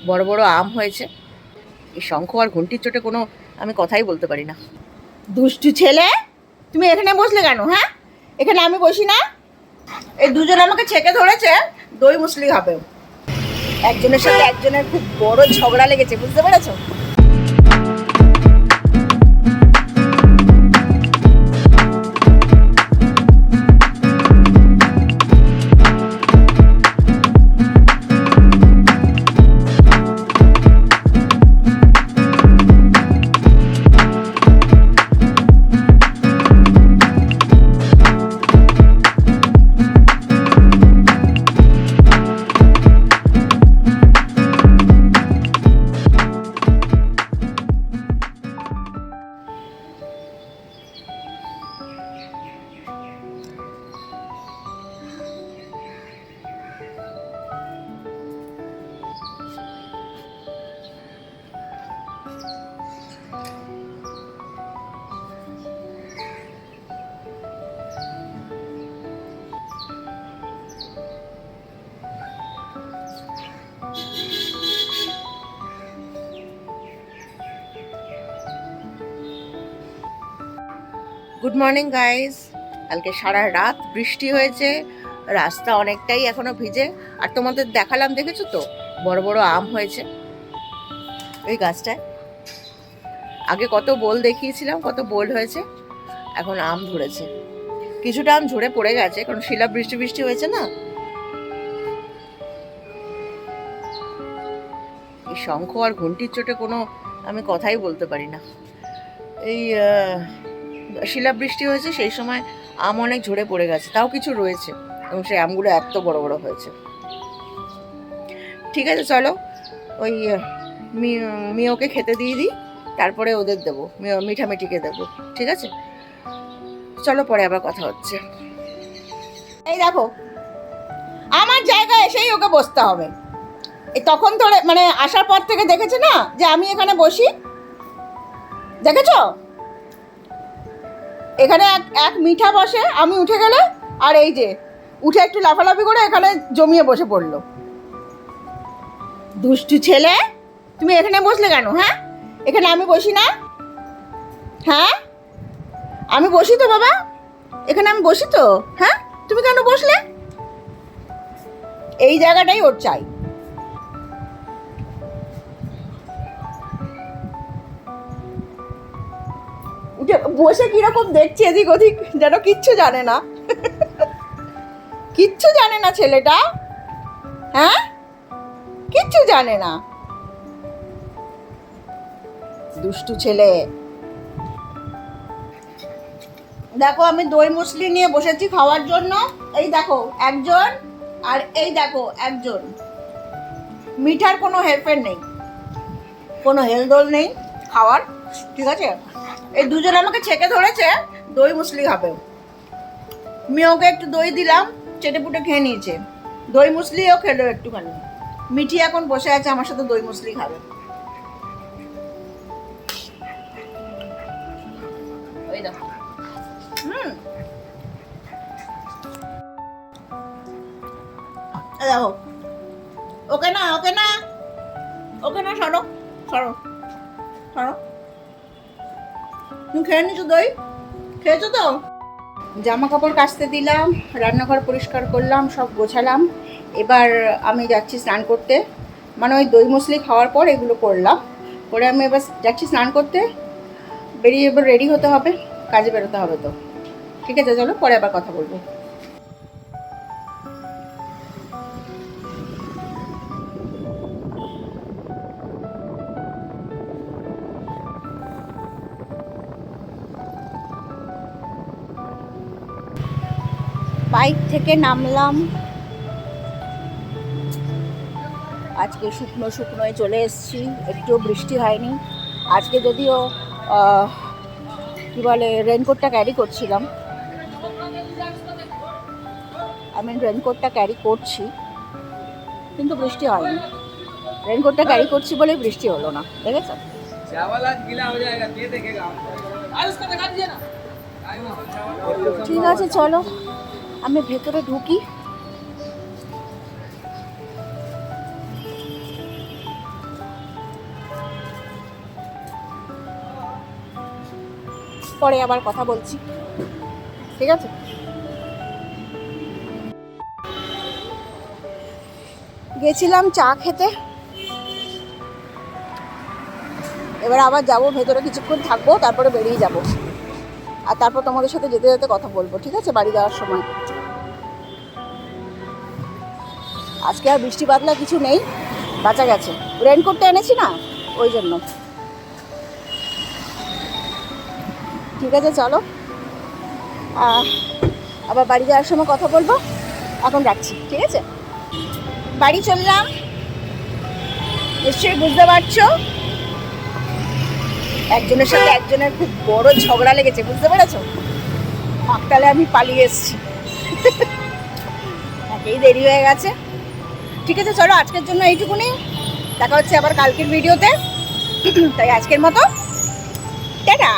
বড় বড় আম হয়েছে। এই শঙ্খ আর ঘন্টির চোটে কোনো আমি কথাই বলতে পারি না। দুষ্টু ছেলে, তুমি এখানে বসলে কেন? হ্যাঁ, এখানে আমি বসি না? এই দুজন আমাকে ছেঁকে ধরেছে দই মুসলি হবে। একজনের সাথে একজনের খুব বড় ঝগড়া লেগেছে, বুঝতে পেরেছো? Good morning guys. কালকে সারা রাত বৃষ্টি হয়েছে, রাস্তা অনেকটাই এখনো ভিজে। আর তোমাদের দেখালাম, দেখেছো তো বড় বড় আম হয়েছে ওই গাছটায়। আগে কত বোল দেখিয়েছিলাম, কত বোল হয়েছে, এখন আম ধরেছে। কিছুটা আম ঝরে পড়ে গেছে, কারণ শিলা বৃষ্টি বৃষ্টি হয়েছে না। এই শঙ্খ আর ঘন্টির চোটে কোনো আমি কথাই বলতে পারি না। এই শিলাবৃষ্টি হয়েছে, সেই সময় আম অনেক ঝরে পড়ে গেছে, তাও কিছু রয়েছে, এবং সেই আমগুলো এত বড় বড় হয়েছে। ঠিক আছে, চলো ওই মিওকে খেতে দিয়ে দিই, তারপরে ওদের দেবো, মিঠামিঠিকে দেবো। ঠিক আছে, চলো পরে আবার কথা হচ্ছে। এই দেখো, আমার জায়গায় এসেই ওকে বসতে হবে। এই তখন ধরে মানে আসার পর থেকে দেখেছে না যে আমি এখানে বসি, দেখেছো? এখানে এক মিঠা বসে, আমি উঠে গেলে আর এই যে উঠে একটু লাফালাফি করে এখানে জমিয়ে বসে পড়লো। দুষ্টু ছেলে, তুমি এখানে বসলে কেন? হ্যাঁ, এখানে আমি বসি না? হ্যাঁ, আমি বসি তো বাবা, এখানে আমি বসি তো। হ্যাঁ, তুমি কেন বসলে? এই জায়গাটাই ওর চাই। উঠে বসে কিরকম দেখছে এদিক ওদিক, যেন কিচ্ছু জানে না। কিচ্ছু জানে না ছেলেটা। হ্যাঁ, কিচ্ছু জানে না, দুষ্টু ছেলে। দেখো, আমি দই মুসলি নিয়ে বসেছি খাওয়ার জন্য। এই দেখো একজন, আর এই দেখো একজন। মিঠার কোনো হেল্পের নেই, কোনো হেলদোল নেই খাওয়ার। ঠিক আছে, এই দুজন আমাকে ছেঁকে ধরেছে দই মুসলি হবে। মিওকে একটু দই দিলাম, চেটেপুটে খেয়ে নিয়েছে। দই মুসলিও খেলো একটুখানি। মিঠি এখন বসে আছে আমার সাথে দই মুসলি খাবে। ওই দেখো, দেখো, ওকে না, ওকে না, ওকে না, সরো সরো সরো। তুমি খেয়ে নিছো দই? খেয়েছো তো? জামা কাপড় কাচতে দিলাম, রান্নাঘর পরিষ্কার করলাম, সব গোছালাম। এবার আমি যাচ্ছি স্নান করতে, মানে ওই দই মুসলি খাওয়ার পর এগুলো করলাম, করে আমি এবার যাচ্ছি স্নান করতে। বেরিয়ে এবার রেডি হতে হবে, কাজে বেরোতে হবে তো। ঠিক আছে, চলো পরে আবার কথা বলবো। বাইক থেকে নামলাম, আজকে শুকনো শুকনোয় চলে এসেছি, একটুও বৃষ্টি হয়নি আজকে। যদিও কী বলে, রেনকোটটা ক্যারি করছিলাম, আমি রেনকোটটা ক্যারি করছি, কিন্তু বৃষ্টি হয়নি। রেনকোটটা ক্যারি করছি বলে বৃষ্টি হলো না, দেখেছো? ঠিক আছে, চলো আমি ভেতরে ঢুকি। পরে আবার কথা বলছি, ঠিক আছে? গেছিলাম চা খেতে, এবার আবার যাব, ভেতরে কিছুক্ষণ থাকবো, তারপরে বেরিয়ে যাব। আর তারপর তোমাদের সাথে যেতে যেতে কথা বলবো, ঠিক আছে, বাড়ি যাওয়ার সময়। আজকে আর বৃষ্টি বাদলা কিছু নেই, বাঁচা গেছে। রেনকোটটা এনেছি না, ওই জন্য। ঠিক আছে, চলো আবার বাড়ি যাওয়ার সময় কথা বলবো। এখন রাখছি, ঠিক আছে? বাড়ি চললাম, নিশ্চয়ই বুঝতে পারছো একজনের সাথে একজনের খুব বড় ঝগড়া লেগেছে, বুঝতে পেরেছো? তাহলে আমি পালিয়ে এসেছি, একেই দেরি হয়ে গেছে। ঠিক আছে, চলো আজকের জন্য এইটুকুনি, দেখা হচ্ছে আবার কালকের ভিডিওতে। তাই আজকের মতো টাটা।